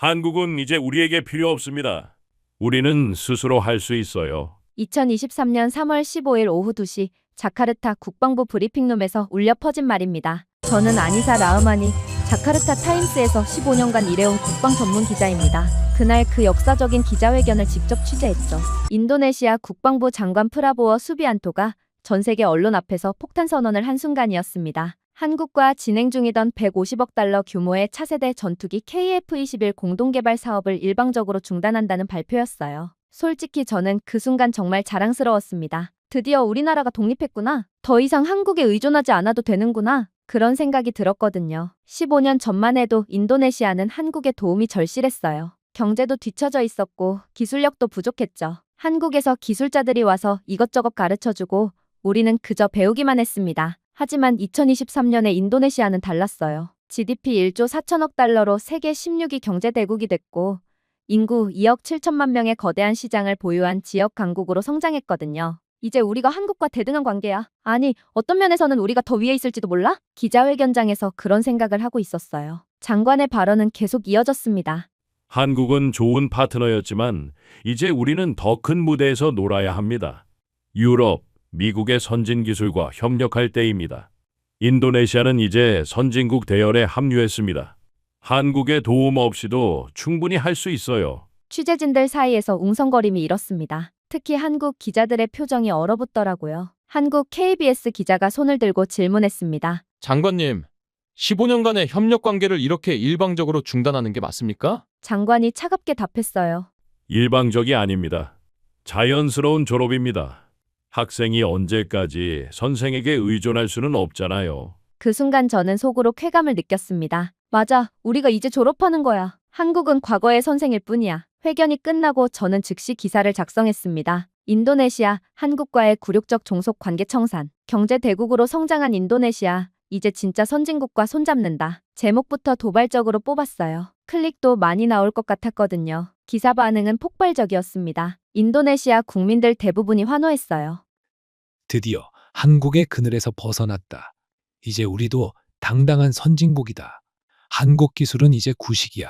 한국은 이제 우리에게 필요 없습니다. 우리는 스스로 할 수 있어요. 2023년 3월 15일 오후 2시 자카르타 국방부 브리핑룸에서 울려 퍼진 말입니다. 저는 아니사 라흐마니, 자카르타 타임스에서 15년간 일해온 국방 전문 기자입니다. 그날 그 역사적인 기자회견을 직접 취재했죠. 인도네시아 국방부 장관 프라보어 수비안토가 전 세계 언론 앞에서 폭탄 선언을 한 순간이었습니다. 한국과 진행 중이던 150억 달러 규모의 차세대 전투기 KF-21 공동개발 사업을 일방적으로 중단한다는 발표였어요. 솔직히 저는 그 순간 정말 자랑스러웠습니다. 드디어 우리나라가 독립했구나. 더 이상 한국에 의존하지 않아도 되는구나. 그런 생각이 들었거든요. 15년 전만 해도 인도네시아는 한국의 도움이 절실했어요. 경제도 뒤처져 있었고 기술력도 부족했죠. 한국에서 기술자들이 와서 이것저것 가르쳐주고 우리는 그저 배우기만 했습니다. 하지만 2023년에 인도네시아는 달랐어요. GDP 1조 4천억 달러로 세계 16위 경제대국이 됐고 인구 2억 7천만 명의 거대한 시장을 보유한 지역 강국으로 성장했거든요. 이제 우리가 한국과 대등한 관계야. 아니, 어떤 면에서는 우리가 더 위에 있을지도 몰라? 기자회견장에서 그런 생각을 하고 있었어요. 장관의 발언은 계속 이어졌습니다. 한국은 좋은 파트너였지만 이제 우리는 더 큰 무대에서 놀아야 합니다. 유럽, 미국의 선진 기술과 협력할 때입니다. 인도네시아는 이제 선진국 대열에 합류했습니다. 한국의 도움 없이도 충분히 할 수 있어요. 취재진들 사이에서 웅성거림이 일었습니다. 특히 한국 기자들의 표정이 얼어붙더라고요. 한국 KBS 기자가 손을 들고 질문했습니다. 장관님, 15년간의 협력 관계를 이렇게 일방적으로 중단하는 게 맞습니까? 장관이 차갑게 답했어요. 일방적이 아닙니다. 자연스러운 졸업입니다. 학생이 언제까지 선생에게 의존할 수는 없잖아요. 그 순간 저는 속으로 쾌감을 느꼈습니다. 맞아, 우리가 이제 졸업하는 거야. 한국은 과거의 선생일 뿐이야. 회견이 끝나고 저는 즉시 기사를 작성했습니다. 인도네시아, 한국과의 굴욕적 종속 관계 청산. 경제 대국으로 성장한 인도네시아, 이제 진짜 선진국과 손잡는다. 제목부터 도발적으로 뽑았어요. 클릭도 많이 나올 것 같았거든요. 기사 반응은 폭발적이었습니다. 인도네시아 국민들 대부분이 환호했어요. 드디어 한국의 그늘에서 벗어났다. 이제 우리도 당당한 선진국이다. 한국 기술은 이제 구식이야.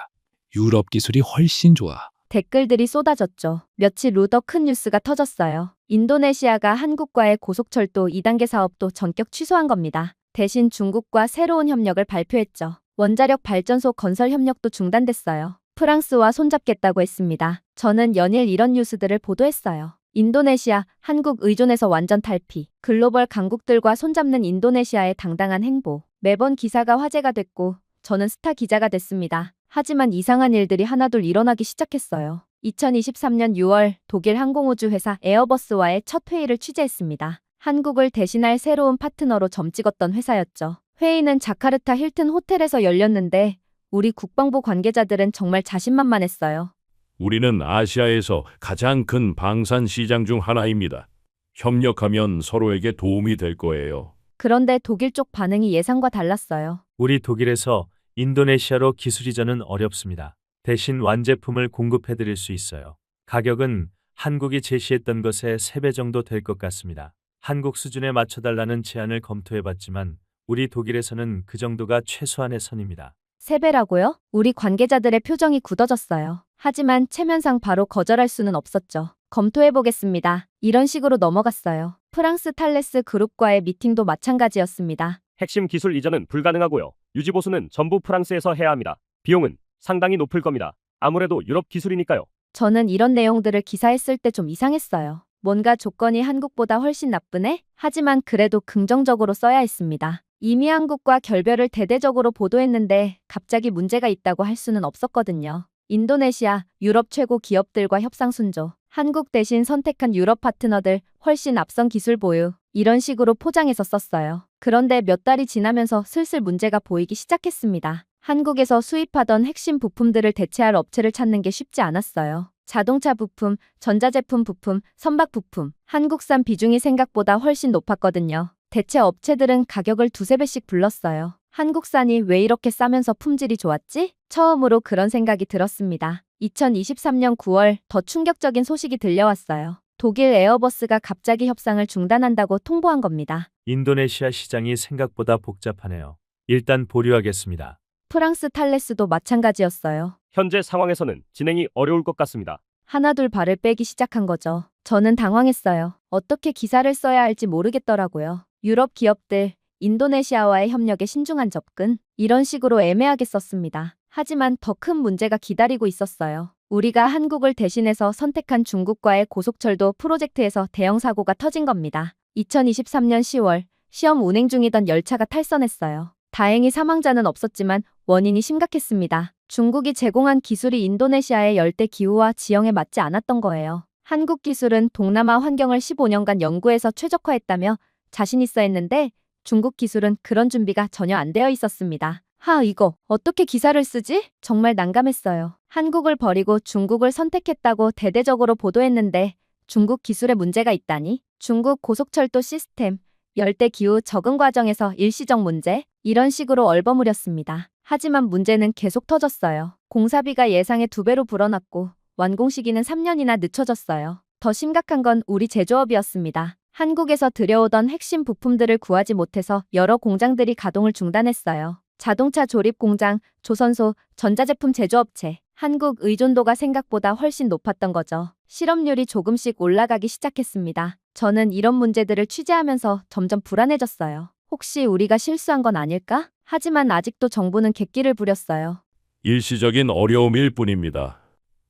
유럽 기술이 훨씬 좋아. 댓글들이 쏟아졌죠. 며칠 후 더 큰 뉴스가 터졌어요. 인도네시아가 한국과의 고속철도 2단계 사업도 전격 취소한 겁니다. 대신 중국과 새로운 협력을 발표했죠. 원자력 발전소 건설 협력도 중단됐어요. 프랑스와 손잡겠다고 했습니다. 저는 연일 이런 뉴스들을 보도했어요. 인도네시아, 한국 의존에서 완전 탈피. 글로벌 강국들과 손잡는 인도네시아의 당당한 행보. 매번 기사가 화제가 됐고 저는 스타 기자가 됐습니다. 하지만 이상한 일들이 하나둘 일어나기 시작했어요. 2023년 6월 독일 항공우주 회사 에어버스와의 첫 회의를 취재했습니다. 한국을 대신할 새로운 파트너로 점찍었던 회사였죠. 회의는 자카르타 힐튼 호텔에서 열렸는데 우리 국방부 관계자들은 정말 자신만만했어요. 우리는 아시아에서 가장 큰 방산 시장 중 하나입니다. 협력하면 서로에게 도움이 될 거예요. 그런데 독일 쪽 반응이 예상과 달랐어요. 우리 독일에서 인도네시아로 기술 이전은 어렵습니다. 대신 완제품을 공급해 드릴 수 있어요. 가격은 한국이 제시했던 것의 3배 정도 될 것 같습니다. 한국 수준에 맞춰달라는 제안을 검토해봤지만 우리 독일에서는 그 정도가 최소한의 선입니다. 3배라고요? 우리 관계자들의 표정이 굳어졌어요. 하지만 체면상 바로 거절할 수는 없었죠. 검토해보겠습니다. 이런 식으로 넘어갔어요. 프랑스 탈레스 그룹과의 미팅도 마찬가지였습니다. 핵심 기술 이전은 불가능하고요. 유지 보수는 전부 프랑스에서 해야 합니다. 비용은 상당히 높을 겁니다. 아무래도 유럽 기술이니까요. 저는 이런 내용들을 기사에 쓸 때 좀 이상했어요. 뭔가 조건이 한국보다 훨씬 나쁘네? 하지만 그래도 긍정적으로 써야 했습니다. 이미 한국과 결별을 대대적으로 보도했는데 갑자기 문제가 있다고 할 수는 없었거든요. 인도네시아, 유럽 최고 기업들과 협상 순조. 한국 대신 선택한 유럽 파트너들, 훨씬 앞선 기술 보유. 이런 식으로 포장해서 썼어요. 그런데 몇 달이 지나면서 슬슬 문제가 보이기 시작했습니다. 한국에서 수입하던 핵심 부품들을 대체할 업체를 찾는 게 쉽지 않았어요. 자동차 부품, 전자제품 부품, 선박 부품. 한국산 비중이 생각보다 훨씬 높았거든요. 대체 업체들은 가격을 2~3배씩 불렀어요. 한국산이 왜 이렇게 싸면서 품질이 좋았지? 처음으로 그런 생각이 들었습니다. 2023년 9월 더 충격적인 소식이 들려왔어요. 독일 에어버스가 갑자기 협상을 중단한다고 통보한 겁니다. 인도네시아 시장이 생각보다 복잡하네요. 일단 보류하겠습니다. 프랑스 탈레스도 마찬가지였어요. 현재 상황에서는 진행이 어려울 것 같습니다. 하나둘 발을 빼기 시작한 거죠. 저는 당황했어요. 어떻게 기사를 써야 할지 모르겠더라고요. 유럽 기업들, 인도네시아와의 협력에 신중한 접근, 이런 식으로 애매하게 썼습니다. 하지만 더 큰 문제가 기다리고 있었어요. 우리가 한국을 대신해서 선택한 중국과의 고속철도 프로젝트에서 대형 사고가 터진 겁니다. 2023년 10월 시험 운행 중이던 열차가 탈선했어요. 다행히 사망자는 없었지만 원인이 심각했습니다. 중국이 제공한 기술이 인도네시아의 열대 기후와 지형에 맞지 않았던 거예요. 한국 기술은 동남아 환경을 15년간 연구해서 최적화했다며 자신 있어 했는데 중국 기술은 그런 준비가 전혀 안 되어 있었습니다. 이거 어떻게 기사를 쓰지? 정말 난감했어요. 한국을 버리고 중국을 선택했다고 대대적으로 보도했는데 중국 기술에 문제가 있다니? 중국 고속철도 시스템, 열대기후 적응 과정에서 일시적 문제? 이런 식으로 얼버무렸습니다. 하지만 문제는 계속 터졌어요. 공사비가 예상의 2배로 불어났고 완공 시기는 3년이나 늦춰졌어요. 더 심각한 건 우리 제조업이었습니다. 한국에서 들여오던 핵심 부품들을 구하지 못해서 여러 공장들이 가동을 중단했어요. 자동차 조립 공장, 조선소, 전자제품 제조업체. 한국 의존도가 생각보다 훨씬 높았던 거죠. 실업률이 조금씩 올라가기 시작했습니다. 저는 이런 문제들을 취재하면서 점점 불안해졌어요. 혹시 우리가 실수한 건 아닐까? 하지만 아직도 정부는 객기를 부렸어요. 일시적인 어려움일 뿐입니다.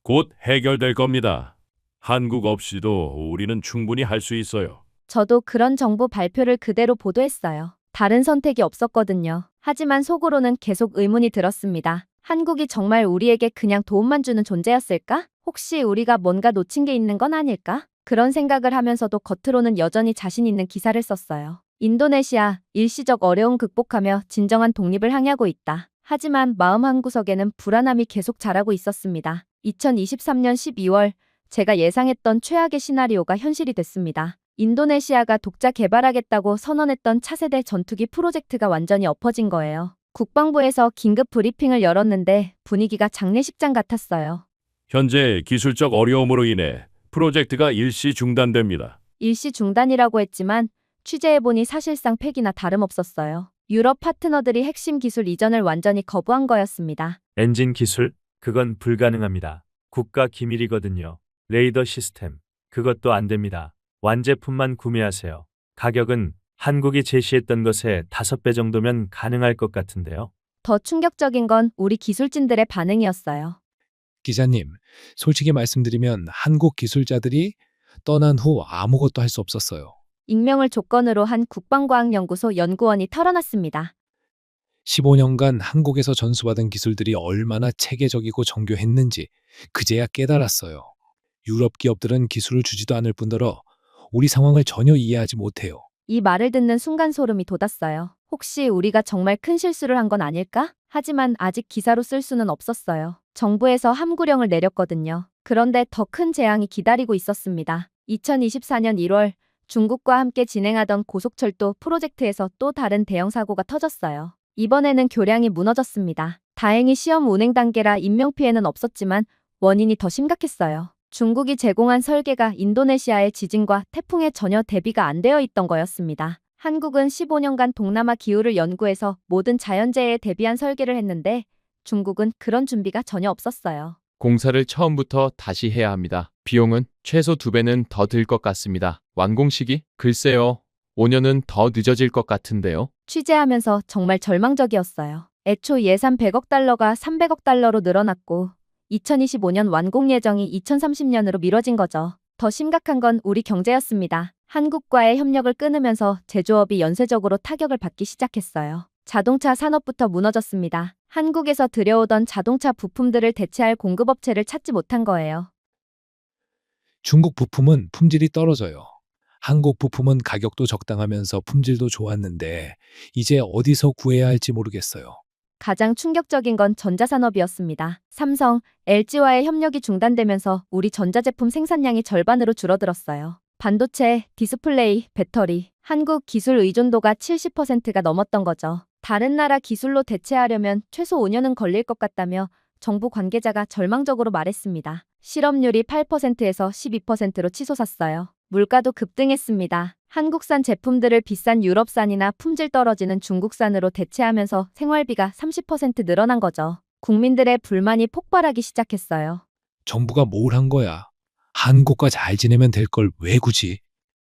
곧 해결될 겁니다. 한국 없이도 우리는 충분히 할 수 있어요. 저도 그런 정부 발표를 그대로 보도했어요. 다른 선택이 없었거든요. 하지만 속으로는 계속 의문이 들었습니다. 한국이 정말 우리에게 그냥 도움만 주는 존재였을까? 혹시 우리가 뭔가 놓친 게 있는 건 아닐까? 그런 생각을 하면서도 겉으로는 여전히 자신 있는 기사를 썼어요. 인도네시아, 일시적 어려움 극복하며 진정한 독립을 향하고 있다. 하지만 마음 한구석에는 불안함이 계속 자라고 있었습니다. 2023년 12월, 제가 예상했던 최악의 시나리오가 현실이 됐습니다. 인도네시아가 독자 개발하겠다고 선언했던 차세대 전투기 프로젝트가 완전히 엎어진 거예요. 국방부에서 긴급 브리핑을 열었는데 분위기가 장례식장 같았어요. 현재 기술적 어려움으로 인해 프로젝트가 일시 중단됩니다. 일시 중단이라고 했지만 취재해보니 사실상 폐기나 다름없었어요. 유럽 파트너들이 핵심 기술 이전을 완전히 거부한 거였습니다. 엔진 기술? 그건 불가능합니다. 국가 기밀이거든요. 레이더 시스템? 그것도 안 됩니다. 완제품만 구매하세요. 가격은 한국이 제시했던 것의 5배 정도면 가능할 것 같은데요. 더 충격적인 건 우리 기술진들의 반응이었어요. 기자님, 솔직히 말씀드리면 한국 기술자들이 떠난 후 아무것도 할 수 없었어요. 익명을 조건으로 한 국방과학연구소 연구원이 털어놨습니다. 15년간 한국에서 전수받은 기술들이 얼마나 체계적이고 정교했는지 그제야 깨달았어요. 유럽 기업들은 기술을 주지도 않을 뿐더러 우리 상황을 전혀 이해하지 못해요. 이 말을 듣는 순간 소름이 돋았어요. 혹시 우리가 정말 큰 실수를 한 건 아닐까? 하지만 아직 기사로 쓸 수는 없었어요. 정부에서 함구령을 내렸거든요. 그런데 더 큰 재앙이 기다리고 있었습니다. 2024년 1월 중국과 함께 진행하던 고속철도 프로젝트에서 또 다른 대형 사고가 터졌어요. 이번에는 교량이 무너졌습니다. 다행히 시험 운행 단계라 인명피해는 없었지만 원인이 더 심각했어요. 중국이 제공한 설계가 인도네시아의 지진과 태풍에 전혀 대비가 안 되어 있던 거였습니다. 한국은 15년간 동남아 기후를 연구해서 모든 자연재해에 대비한 설계를 했는데 중국은 그런 준비가 전혀 없었어요. 공사를 처음부터 다시 해야 합니다. 비용은 최소 2배는 더 들 것 같습니다. 완공 시기? 글쎄요. 5년은 더 늦어질 것 같은데요. 취재하면서 정말 절망적이었어요. 애초 예산 100억 달러가 300억 달러로 늘어났고 2025년 완공 예정이 2030년으로 미뤄진 거죠. 더 심각한 건 우리 경제였습니다. 한국과의 협력을 끊으면서 제조업이 연쇄적으로 타격을 받기 시작했어요. 자동차 산업부터 무너졌습니다. 한국에서 들여오던 자동차 부품들을 대체할 공급업체를 찾지 못한 거예요. 중국 부품은 품질이 떨어져요. 한국 부품은 가격도 적당하면서 품질도 좋았는데 이제 어디서 구해야 할지 모르겠어요. 가장 충격적인 건 전자산업이었습니다. 삼성, LG와의 협력이 중단되면서 우리 전자제품 생산량이 절반으로 줄어들었어요. 반도체, 디스플레이, 배터리, 한국 기술 의존도가 70%가 넘었던 거죠. 다른 나라 기술로 대체하려면 최소 5년은 걸릴 것 같다며 정부 관계자가 절망적으로 말했습니다. 실업률이 8%에서 12%로 치솟았어요. 물가도 급등했습니다. 한국산 제품들을 비싼 유럽산이나 품질 떨어지는 중국산으로 대체하면서 생활비가 30% 늘어난 거죠. 국민들의 불만이 폭발하기 시작했어요. 정부가 뭘 한 거야? 한국과 잘 지내면 될 걸 왜 굳이?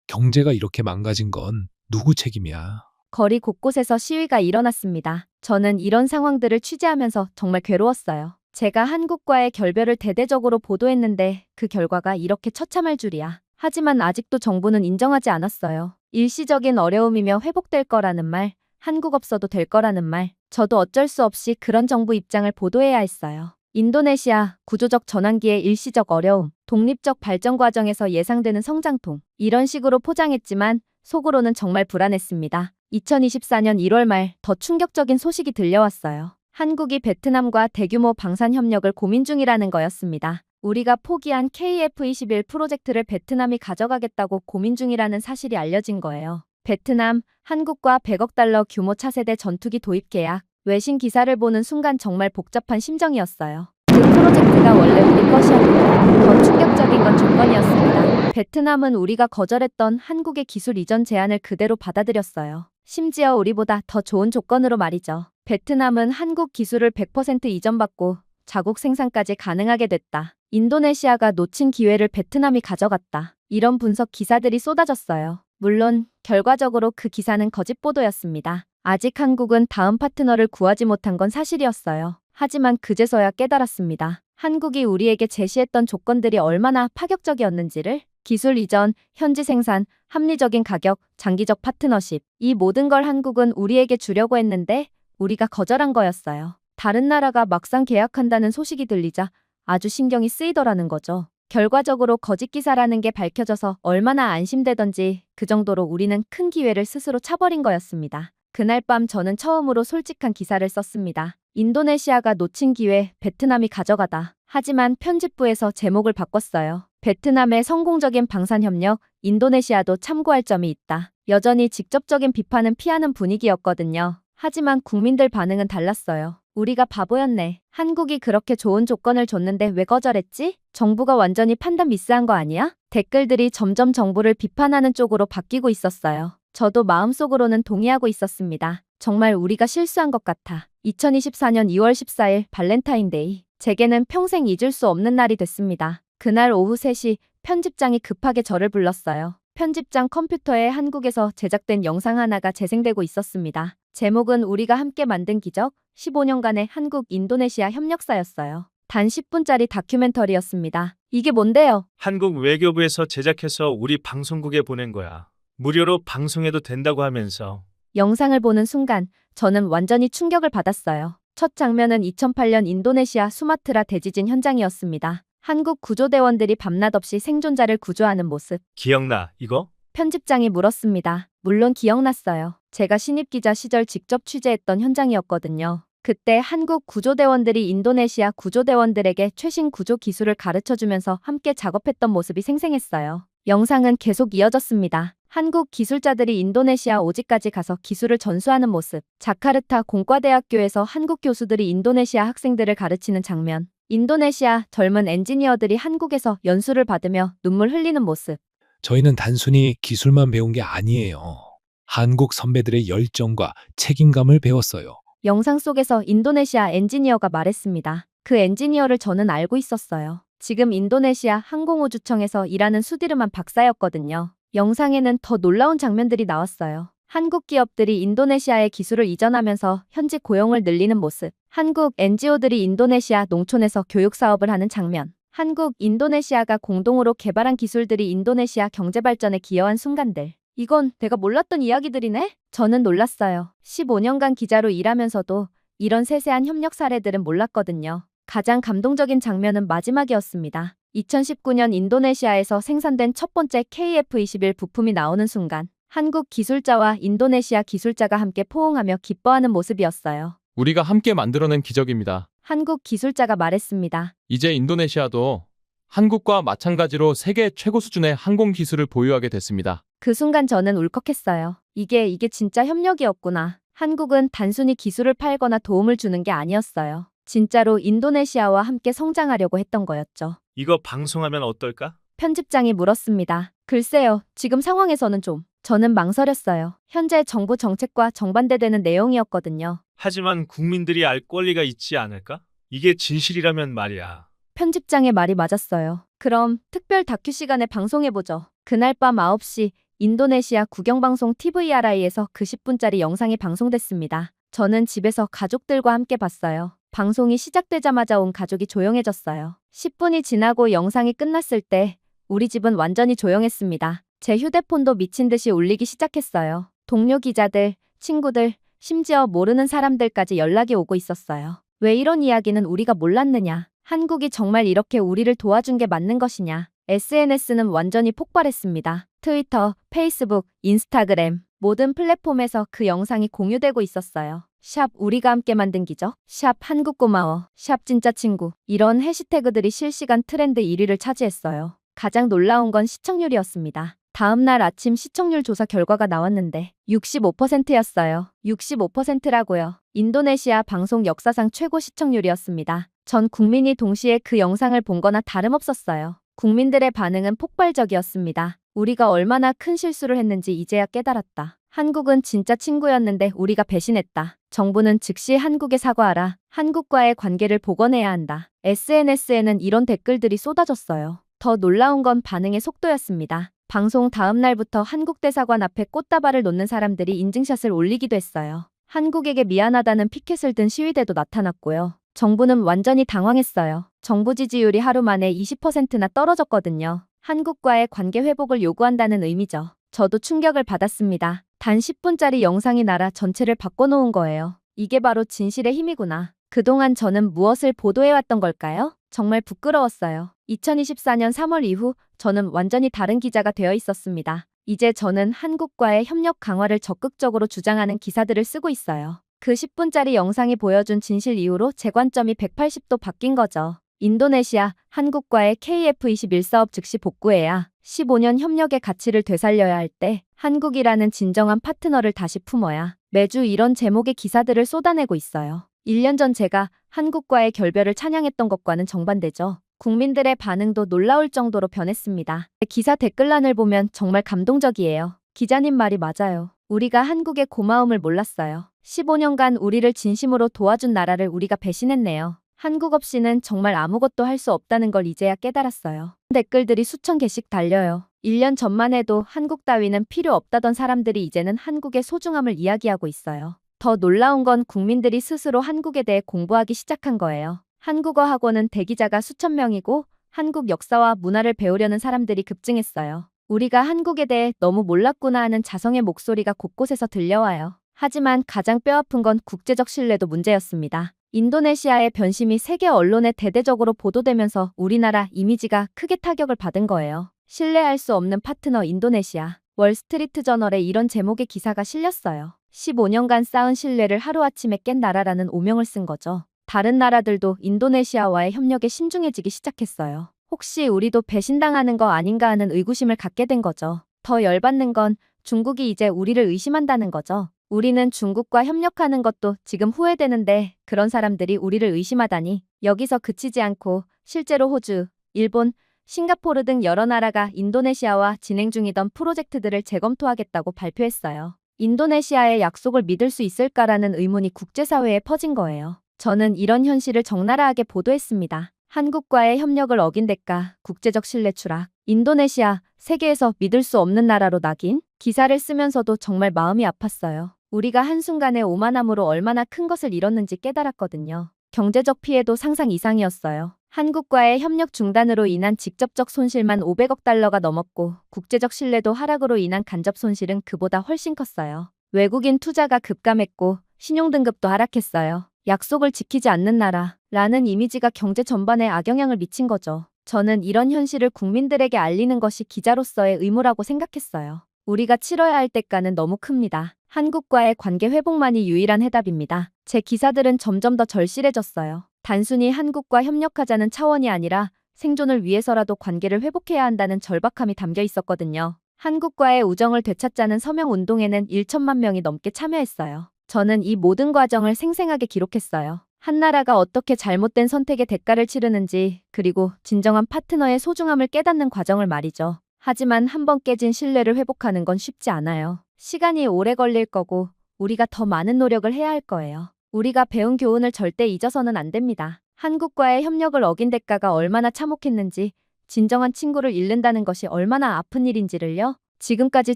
경제가 이렇게 망가진 건 누구 책임이야? 거리 곳곳에서 시위가 일어났습니다. 저는 이런 상황들을 취재하면서 정말 괴로웠어요. 제가 한국과의 결별을 대대적으로 보도했는데 그 결과가 이렇게 처참할 줄이야. 하지만 아직도 정부는 인정하지 않았어요. 일시적인 어려움이며 회복될 거라는 말, 한국 없어도 될 거라는 말, 저도 어쩔 수 없이 그런 정부 입장을 보도해야 했어요. 인도네시아, 구조적 전환기의 일시적 어려움, 독립적 발전 과정에서 예상되는 성장통, 이런 식으로 포장했지만 속으로는 정말 불안했습니다. 2024년 1월 말 더 충격적인 소식이 들려왔어요. 한국이 베트남과 대규모 방산 협력을 고민 중이라는 거였습니다. 우리가 포기한 KF-21 프로젝트를 베트남이 가져가겠다고 고민 중이라는 사실이 알려진 거예요. 베트남, 한국과 100억 달러 규모 차세대 전투기 도입 계약, 외신 기사를 보는 순간 정말 복잡한 심정이었어요. 그 프로젝트가 원래 우리 것이었는데 더 충격적인 건 조건이었습니다. 베트남은 우리가 거절했던 한국의 기술 이전 제안을 그대로 받아들였어요. 심지어 우리보다 더 좋은 조건으로 말이죠. 베트남은 한국 기술을 100% 이전받고 자국 생산까지 가능하게 됐다. 인도네시아가 놓친 기회를 베트남이 가져갔다. 이런 분석 기사들이 쏟아졌어요. 물론 결과적으로 그 기사는 거짓 보도였습니다. 아직 한국은 다음 파트너를 구하지 못한 건 사실이었어요. 하지만 그제서야 깨달았습니다. 한국이 우리에게 제시했던 조건들이 얼마나 파격적이었는지를. 기술 이전, 현지 생산, 합리적인 가격, 장기적 파트너십. 이 모든 걸 한국은 우리에게 주려고 했는데 우리가 거절한 거였어요. 다른 나라가 막상 계약한다는 소식이 들리자 아주 신경이 쓰이더라는 거죠. 결과적으로 거짓 기사라는 게 밝혀져서 얼마나 안심되던지 그 정도로 우리는 큰 기회를 스스로 차버린 거였습니다. 그날 밤 저는 처음으로 솔직한 기사를 썼습니다. 인도네시아가 놓친 기회, 베트남이 가져가다. 하지만 편집부에서 제목을 바꿨어요. 베트남의 성공적인 방산협력, 인도네시아도 참고할 점이 있다. 여전히 직접적인 비판은 피하는 분위기였거든요. 하지만 국민들 반응은 달랐어요. 우리가 바보였네. 한국이 그렇게 좋은 조건을 줬는데 왜 거절했지? 정부가 완전히 판단 미스한 거 아니야? 댓글들이 점점 정부를 비판하는 쪽으로 바뀌고 있었어요. 저도 마음속으로는 동의하고 있었습니다. 정말 우리가 실수한 것 같아. 2024년 2월 14일 발렌타인데이. 제게는 평생 잊을 수 없는 날이 됐습니다. 그날 오후 3시 편집장이 급하게 저를 불렀어요. 편집장 컴퓨터에 한국에서 제작된 영상 하나가 재생되고 있었습니다. 제목은 우리가 함께 만든 기적, 15년간의 한국-인도네시아 협력사였어요. 단 10분짜리 다큐멘터리였습니다. 이게 뭔데요? 한국 외교부에서 제작해서 우리 방송국에 보낸 거야. 무료로 방송해도 된다고 하면서. 영상을 보는 순간 저는 완전히 충격을 받았어요. 첫 장면은 2008년 인도네시아 수마트라 대지진 현장이었습니다. 한국 구조대원들이 밤낮 없이 생존자를 구조하는 모습. 기억나, 이거? 편집장이 물었습니다. 물론 기억났어요. 제가 신입기자 시절 직접 취재했던 현장이었거든요. 그때 한국 구조대원들이 인도네시아 구조대원들에게 최신 구조 기술을 가르쳐주면서 함께 작업했던 모습이 생생했어요. 영상은 계속 이어졌습니다. 한국 기술자들이 인도네시아 오지까지 가서 기술을 전수하는 모습. 자카르타 공과대학교에서 한국 교수들이 인도네시아 학생들을 가르치는 장면. 인도네시아 젊은 엔지니어들이 한국에서 연수를 받으며 눈물 흘리는 모습. 저희는 단순히 기술만 배운 게 아니에요. 한국 선배들의 열정과 책임감을 배웠어요. 영상 속에서 인도네시아 엔지니어가 말했습니다. 그 엔지니어를 저는 알고 있었어요. 지금 인도네시아 항공우주청에서 일하는 수디르만 박사였거든요. 영상에는 더 놀라운 장면들이 나왔어요. 한국 기업들이 인도네시아에 기술을 이전하면서 현지 고용을 늘리는 모습. 한국 NGO들이 인도네시아 농촌에서 교육 사업을 하는 장면. 한국, 인도네시아가 공동으로 개발한 기술들이 인도네시아 경제 발전에 기여한 순간들. 이건 내가 몰랐던 이야기들이네? 저는 놀랐어요. 15년간 기자로 일하면서도 이런 세세한 협력 사례들은 몰랐거든요. 가장 감동적인 장면은 마지막이었습니다. 2019년 인도네시아에서 생산된 첫 번째 KF-21 부품이 나오는 순간 한국 기술자와 인도네시아 기술자가 함께 포옹하며 기뻐하는 모습이었어요. 우리가 함께 만들어낸 기적입니다. 한국 기술자가 말했습니다. 이제 인도네시아도 한국과 마찬가지로 세계 최고 수준의 항공 기술을 보유하게 됐습니다. 그 순간 저는 울컥했어요. 이게 진짜 협력이었구나. 한국은 단순히 기술을 팔거나 도움을 주는 게 아니었어요. 진짜로 인도네시아와 함께 성장하려고 했던 거였죠. 이거 방송하면 어떨까? 편집장이 물었습니다. 글쎄요, 지금 상황에서는 좀. 저는 망설였어요. 현재 정부 정책과 정반대되는 내용이었거든요. 하지만 국민들이 알 권리가 있지 않을까? 이게 진실이라면 말이야. 편집장의 말이 맞았어요. 그럼 특별 다큐 시간에 방송해보죠. 그날 밤 9시 인도네시아 국영방송 TVRI에서 그 10분짜리 영상이 방송됐습니다. 저는 집에서 가족들과 함께 봤어요. 방송이 시작되자마자 온 가족이 조용해졌어요. 10분이 지나고 영상이 끝났을 때 우리 집은 완전히 조용했습니다. 제 휴대폰도 미친 듯이 울리기 시작했어요. 동료 기자들, 친구들, 심지어 모르는 사람들까지 연락이 오고 있었어요. 왜 이런 이야기는 우리가 몰랐느냐? 한국이 정말 이렇게 우리를 도와준 게 맞는 것이냐? SNS는 완전히 폭발했습니다. 트위터, 페이스북, 인스타그램 모든 플랫폼에서 그 영상이 공유되고 있었어요. 샵 우리가 함께 만든 기적, 샵 한국 고마워, 샵 진짜 친구 이런 해시태그들이 실시간 트렌드 1위를 차지했어요. 가장 놀라운 건 시청률이었습니다. 다음 날 아침 시청률 조사 결과가 나왔는데 65%였어요. 65%라고요. 인도네시아 방송 역사상 최고 시청률이었습니다. 전 국민이 동시에 그 영상을 본 거나 다름없었어요. 국민들의 반응은 폭발적이었습니다. 우리가 얼마나 큰 실수를 했는지 이제야 깨달았다. 한국은 진짜 친구였는데 우리가 배신했다. 정부는 즉시 한국에 사과하라. 한국과의 관계를 복원해야 한다. SNS에는 이런 댓글들이 쏟아졌어요. 더 놀라운 건 반응의 속도였습니다. 방송 다음 날부터 한국 대사관 앞에 꽃다발을 놓는 사람들이 인증샷을 올리기도 했어요. 한국에게 미안하다는 피켓을 든 시위대도 나타났고요. 정부는 완전히 당황했어요. 정부 지지율이 하루 만에 20%나 떨어졌거든요. 한국과의 관계 회복을 요구한다는 의미죠. 저도 충격을 받았습니다. 단 10분짜리 영상이 나라 전체를 바꿔놓은 거예요. 이게 바로 진실의 힘이구나. 그동안 저는 무엇을 보도해왔던 걸까요? 정말 부끄러웠어요. 2024년 3월 이후 저는 완전히 다른 기자가 되어 있었습니다. 이제 저는 한국과의 협력 강화를 적극적으로 주장하는 기사들을 쓰고 있어요. 그 10분짜리 영상이 보여준 진실 이후로 제 관점이 180도 바뀐 거죠. 인도네시아, 한국과의 KF21 사업 즉시 복구해야 15년 협력의 가치를 되살려야 할 때 한국이라는 진정한 파트너를 다시 품어야 매주 이런 제목의 기사들을 쏟아내고 있어요. 1년 전 제가 한국과의 결별을 찬양했던 것과는 정반대죠. 국민들의 반응도 놀라울 정도로 변했습니다. 기사 댓글란을 보면 정말 감동적이에요. 기자님 말이 맞아요. 우리가 한국의 고마움을 몰랐어요. 15년간 우리를 진심으로 도와준 나라를 우리가 배신했네요. 한국 없이는 정말 아무것도 할 수 없다는 걸 이제야 깨달았어요. 댓글들이 수천 개씩 달려요. 1년 전만 해도 한국 따위는 필요 없다던 사람들이 이제는 한국의 소중함을 이야기하고 있어요. 더 놀라운 건 국민들이 스스로 한국에 대해 공부하기 시작한 거예요. 한국어 학원은 대기자가 수천 명이고 한국 역사와 문화를 배우려는 사람들이 급증했어요. 우리가 한국에 대해 너무 몰랐구나 하는 자성의 목소리가 곳곳에서 들려와요. 하지만 가장 뼈아픈 건 국제적 신뢰도 문제였습니다. 인도네시아의 변심이 세계 언론에 대대적으로 보도되면서 우리나라 이미지가 크게 타격을 받은 거예요. 신뢰할 수 없는 파트너 인도네시아. 월스트리트 저널에 이런 제목의 기사가 실렸어요. 15년간 쌓은 신뢰를 하루아침에 깬 나라라는 오명을 쓴 거죠. 다른 나라들도 인도네시아와의 협력에 신중해지기 시작했어요. 혹시 우리도 배신당하는 거 아닌가 하는 의구심을 갖게 된 거죠. 더 열받는 건 중국이 이제 우리를 의심한다는 거죠. 우리는 중국과 협력하는 것도 지금 후회되는데 그런 사람들이 우리를 의심하다니. 여기서 그치지 않고 실제로 호주, 일본, 싱가포르 등 여러 나라가 인도네시아와 진행 중이던 프로젝트들을 재검토하겠다고 발표했어요. 인도네시아의 약속을 믿을 수 있을까라는 의문이 국제사회에 퍼진 거예요. 저는 이런 현실을 적나라하게 보도했습니다. 한국과의 협력을 어긴 대가, 국제적 신뢰 추락. 인도네시아, 세계에서 믿을 수 없는 나라로 낙인? 기사를 쓰면서도 정말 마음이 아팠어요. 우리가 한순간에 오만함으로 얼마나 큰 것을 잃었는지 깨달았거든요. 경제적 피해도 상상 이상이었어요. 한국과의 협력 중단으로 인한 직접적 손실만 500억 달러가 넘었고 국제적 신뢰도 하락으로 인한 간접 손실은 그보다 훨씬 컸어요. 외국인 투자가 급감했고 신용등급도 하락했어요. 약속을 지키지 않는 나라라는 이미지가 경제 전반에 악영향을 미친 거죠. 저는 이런 현실을 국민들에게 알리는 것이 기자로서의 의무라고 생각했어요. 우리가 치러야 할 대가는 너무 큽니다. 한국과의 관계 회복만이 유일한 해답입니다. 제 기사들은 점점 더 절실해졌어요. 단순히 한국과 협력하자는 차원이 아니라 생존을 위해서라도 관계를 회복해야 한다는 절박함이 담겨 있었거든요. 한국과의 우정을 되찾자는 서명운동에는 1천만 명이 넘게 참여했어요. 저는 이 모든 과정을 생생하게 기록했어요. 한 나라가 어떻게 잘못된 선택의 대가를 치르는지, 그리고 진정한 파트너의 소중함을 깨닫는 과정을 말이죠. 하지만 한 번 깨진 신뢰를 회복하는 건 쉽지 않아요. 시간이 오래 걸릴 거고, 우리가 더 많은 노력을 해야 할 거예요. 우리가 배운 교훈을 절대 잊어서는 안 됩니다. 한국과의 협력을 어긴 대가가 얼마나 참혹했는지, 진정한 친구를 잃는다는 것이 얼마나 아픈 일인지를요. 지금까지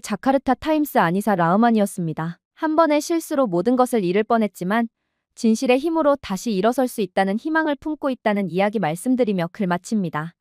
자카르타 타임스 아니사 라흐만이었습니다. 한 번의 실수로 모든 것을 잃을 뻔했지만 진실의 힘으로 다시 일어설 수 있다는 희망을 품고 있다는 이야기 말씀드리며 글 마칩니다.